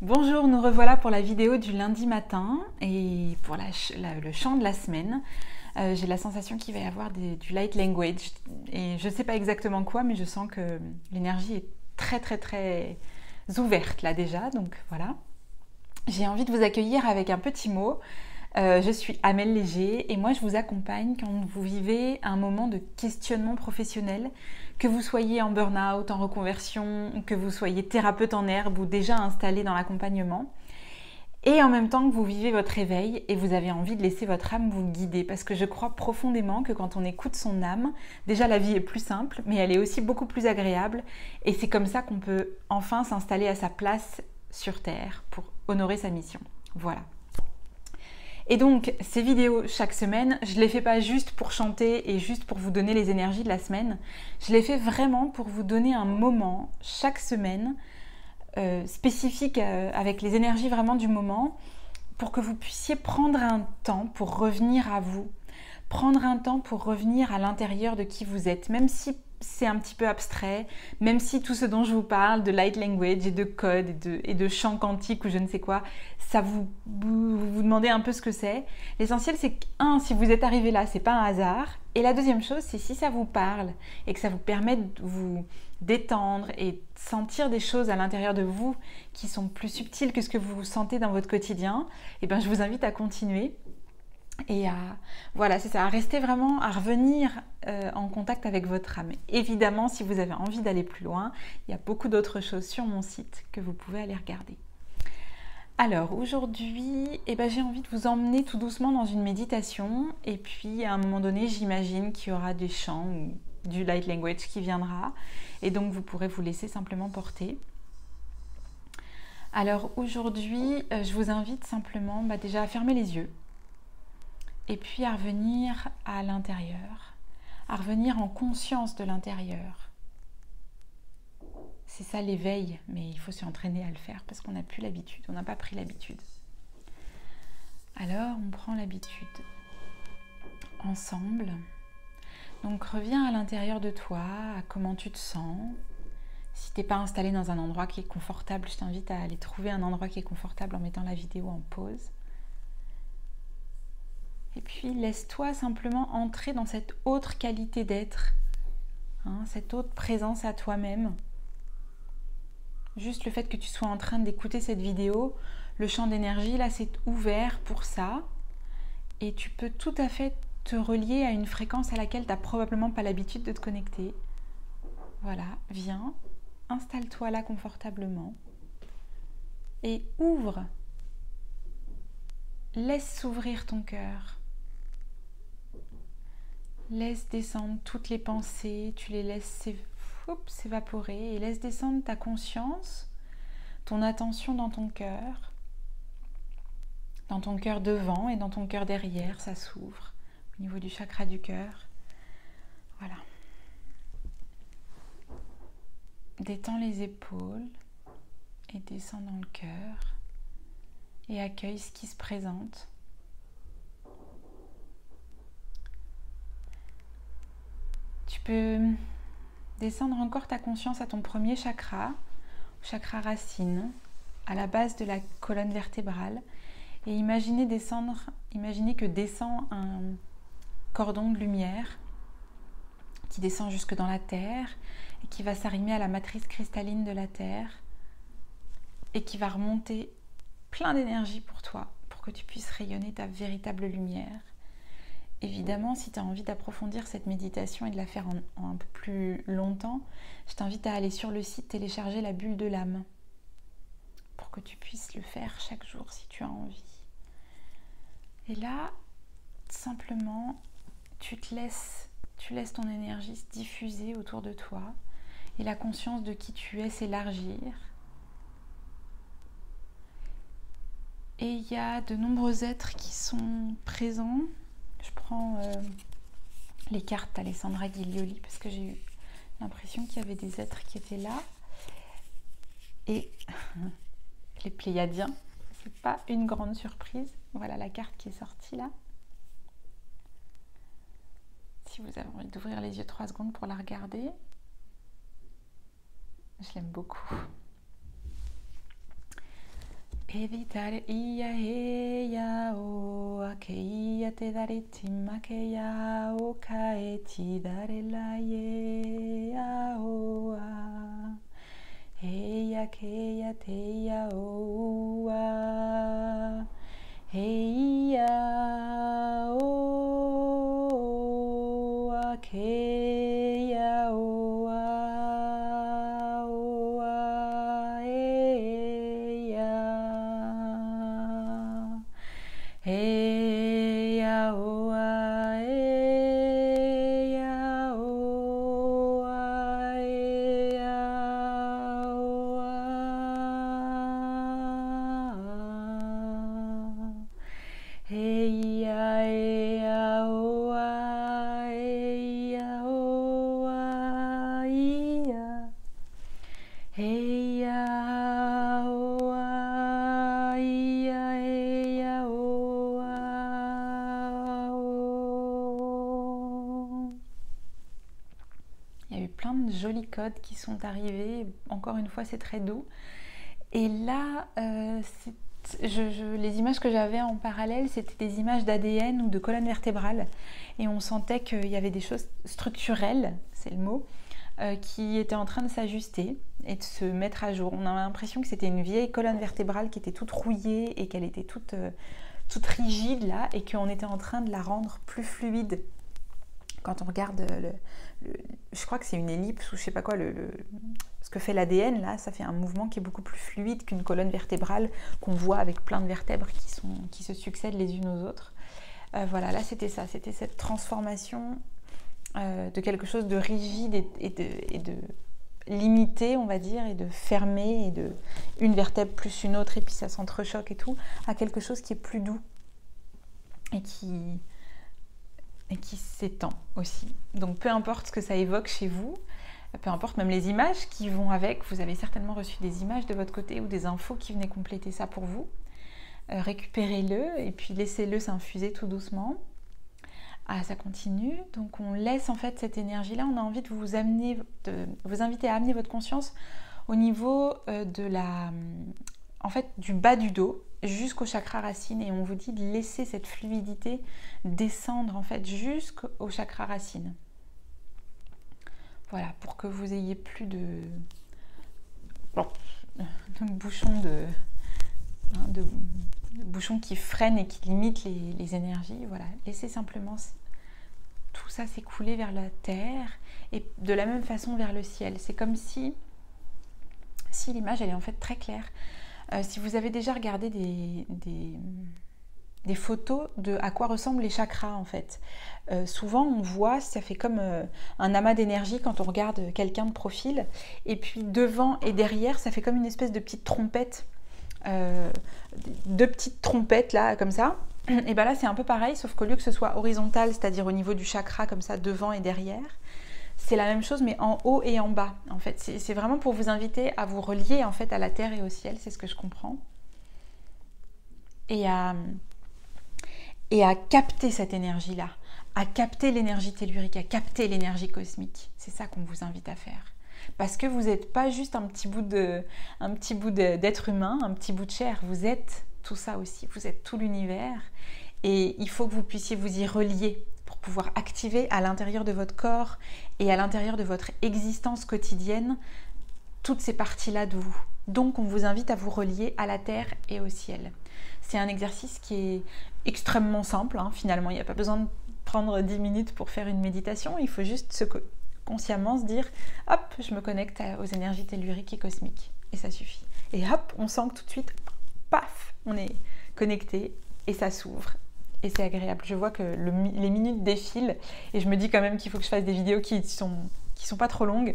Bonjour, nous revoilà pour la vidéo du lundi matin et pour le chant de la semaine. J'ai la sensation qu'il va y avoir du light language et je ne sais pas exactement quoi, mais je sens que l'énergie est très ouverte là déjà, donc voilà. J'ai envie de vous accueillir avec un petit mot. Je suis Amel Léger et moi je vous accompagne quand vous vivez un moment de questionnement professionnel, que vous soyez en burn-out, en reconversion, que vous soyez thérapeute en herbe ou déjà installé dans l'accompagnement. Et en même temps que vous vivez votre réveil et vous avez envie de laisser votre âme vous guider. Parce que je crois profondément que quand on écoute son âme, déjà la vie est plus simple, mais elle est aussi beaucoup plus agréable. Et c'est comme ça qu'on peut enfin s'installer à sa place sur Terre pour honorer sa mission. Voilà. Et donc, ces vidéos chaque semaine, je ne les fais pas juste pour chanter et juste pour vous donner les énergies de la semaine. Je les fais vraiment pour vous donner un moment chaque semaine spécifique avec les énergies vraiment du moment pour que vous puissiez prendre un temps pour revenir à vous. Prendre un temps pour revenir à l'intérieur de qui vous êtes, même si c'est un petit peu abstrait, même si tout ce dont je vous parle, de light language et de code et de chant quantique ou je ne sais quoi, ça vous demandez un peu ce que c'est. L'essentiel, c'est que, si vous êtes arrivé là, c'est pas un hasard. Et la deuxième chose, c'est si ça vous parle et que ça vous permet de vous détendre et de sentir des choses à l'intérieur de vous qui sont plus subtiles que ce que vous sentez dans votre quotidien, et ben je vous invite à continuer. Et voilà, c'est ça, à rester vraiment, à revenir en contact avec votre âme. Évidemment, si vous avez envie d'aller plus loin, il y a beaucoup d'autres choses sur mon site que vous pouvez aller regarder. Alors aujourd'hui, j'ai envie de vous emmener tout doucement dans une méditation. Et puis à un moment donné, j'imagine qu'il y aura des chants ou du light language qui viendra. Et donc vous pourrez vous laisser simplement porter. Alors aujourd'hui, je vous invite simplement déjà à fermer les yeux. Et puis à revenir à l'intérieur, à revenir en conscience de l'intérieur. C'est ça l'éveil, mais il faut s'y entraîner à le faire parce qu'on n'a plus l'habitude, on n'a pas pris l'habitude. Alors on prend l'habitude ensemble. Donc reviens à l'intérieur de toi, à comment tu te sens. Si tu n'es pas installé dans un endroit qui est confortable, je t'invite à aller trouver un endroit qui est confortable en mettant la vidéo en pause. Et puis laisse-toi simplement entrer dans cette autre qualité d'être, cette autre présence à toi-même. Juste le fait que tu sois en train d'écouter cette vidéo, le champ d'énergie, là c'est ouvert pour ça. Et tu peux tout à fait te relier à une fréquence à laquelle tu n'as probablement pas l'habitude de te connecter. Voilà, viens, installe-toi là confortablement. Et ouvre. Laisse s'ouvrir ton cœur. Laisse descendre toutes les pensées, tu les laisses s'évaporer et laisse descendre ta conscience, ton attention dans ton cœur devant et dans ton cœur derrière, ça s'ouvre au niveau du chakra du cœur. Voilà. Détends les épaules et descends dans le cœur et accueille ce qui se présente. Tu peux descendre encore ta conscience à ton premier chakra, chakra racine, à la base de la colonne vertébrale, et imaginer que descend un cordon de lumière qui descend jusque dans la terre et qui va s'arrimer à la matrice cristalline de la terre et qui va remonter plein d'énergie pour toi, pour que tu puisses rayonner ta véritable lumière. Évidemment, si tu as envie d'approfondir cette méditation et de la faire en un peu plus longtemps, je t'invite à aller sur le site télécharger la bulle de l'âme pour que tu puisses le faire chaque jour si tu as envie. Et là, simplement, tu laisses ton énergie se diffuser autour de toi et la conscience de qui tu es s'élargir. Et il y a de nombreux êtres qui sont présents. Je prends les cartes d'Alessandra Ghiglioli parce que j'ai eu l'impression qu'il y avait des êtres qui étaient là. Et les Pléiadiens, c'est pas une grande surprise. Voilà la carte qui est sortie là. Si vous avez envie d'ouvrir les yeux 3 secondes pour la regarder, je l'aime beaucoup. Evitare ia heia o akeia te dare timakeia o kae ti dare la ia o a heia keia teia o a heia o akeia o a Eia oa, eia oa, eia oa. Eia, eia oa, eia oa, ia. Eia oa, ia, eia oa, o. Il y a eu plein de jolis codes qui sont arrivés. Encore une fois, c'est très doux. Et là, les images que j'avais en parallèle, c'était des images d'ADN ou de colonne vertébrale. Et on sentait qu'il y avait des choses structurelles, c'est le mot, qui étaient en train de s'ajuster et de se mettre à jour. On a l'impression que c'était une vieille colonne vertébrale qui était toute rouillée et qu'elle était toute rigide là, et qu'on était en train de la rendre plus fluide. Quand on regarde, je crois que c'est une ellipse ou je sais pas quoi, ce que fait l'ADN là, ça fait un mouvement qui est beaucoup plus fluide qu'une colonne vertébrale qu'on voit avec plein de vertèbres qui se succèdent les unes aux autres. Voilà, là c'était ça, c'était cette transformation de quelque chose de rigide et de limité, on va dire, et de fermé, et de une vertèbre plus une autre, et puis ça s'entrechoque et tout, à quelque chose qui est plus doux et qui s'étend aussi. Donc peu importe ce que ça évoque chez vous, peu importe même les images qui vont avec, vous avez certainement reçu des images de votre côté ou des infos qui venaient compléter ça pour vous. Récupérez-le et puis laissez-le s'infuser tout doucement. Ah, ça continue. Donc on laisse en fait cette énergie-là. On a envie de vous inviter à amener votre conscience au niveau du bas du dos jusqu'au chakra racine, et on vous dit de laisser cette fluidité descendre en fait jusqu'au chakra racine. Voilà, pour que vous ayez plus de bouchons de bouchons qui freinent et qui limitent les énergies. Voilà, laissez simplement tout ça s'écouler vers la terre et de la même façon vers le ciel. C'est comme si l'image elle est en fait très claire. Si vous avez déjà regardé des photos de à quoi ressemblent les chakras en fait, souvent on voit, ça fait comme un amas d'énergie quand on regarde quelqu'un de profil, et puis devant et derrière ça fait comme une espèce de petite trompette, deux petites trompettes là comme ça. Et bien là c'est un peu pareil, sauf qu'au lieu que ce soit horizontal, c'est-à-dire au niveau du chakra comme ça devant et derrière, c'est la même chose mais en haut et en bas en fait. C'est vraiment pour vous inviter à vous relier en fait à la terre et au ciel, c'est ce que je comprends, et à capter cette énergie là, à capter l'énergie tellurique, à capter l'énergie cosmique. C'est ça qu'on vous invite à faire, parce que vous n'êtes pas juste un petit bout d'être humain, un petit bout de chair, vous êtes tout ça aussi, vous êtes tout l'univers, et il faut que vous puissiez vous y relier pour pouvoir activer à l'intérieur de votre corps et à l'intérieur de votre existence quotidienne toutes ces parties-là de vous. Donc on vous invite à vous relier à la terre et au ciel. C'est un exercice qui est extrêmement simple, hein, finalement, il n'y a pas besoin de prendre 10 minutes pour faire une méditation, il faut juste consciemment se dire « hop, je me connecte aux énergies telluriques et cosmiques » et ça suffit. Et hop, on sent que tout de suite, paf, on est connecté et ça s'ouvre. Et c'est agréable. Je vois que les minutes défilent et je me dis quand même qu'il faut que je fasse des vidéos qui sont pas trop longues.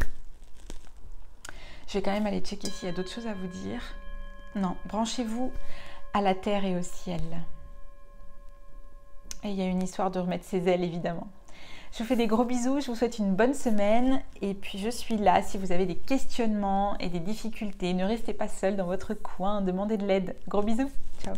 Je vais quand même aller checker s'il y a d'autres choses à vous dire. Non, branchez-vous à la terre et au ciel. Et il y a une histoire de remettre ses ailes, évidemment. Je vous fais des gros bisous, je vous souhaite une bonne semaine. Et puis je suis là si vous avez des questionnements et des difficultés. Ne restez pas seul dans votre coin, demandez de l'aide. Gros bisous, ciao.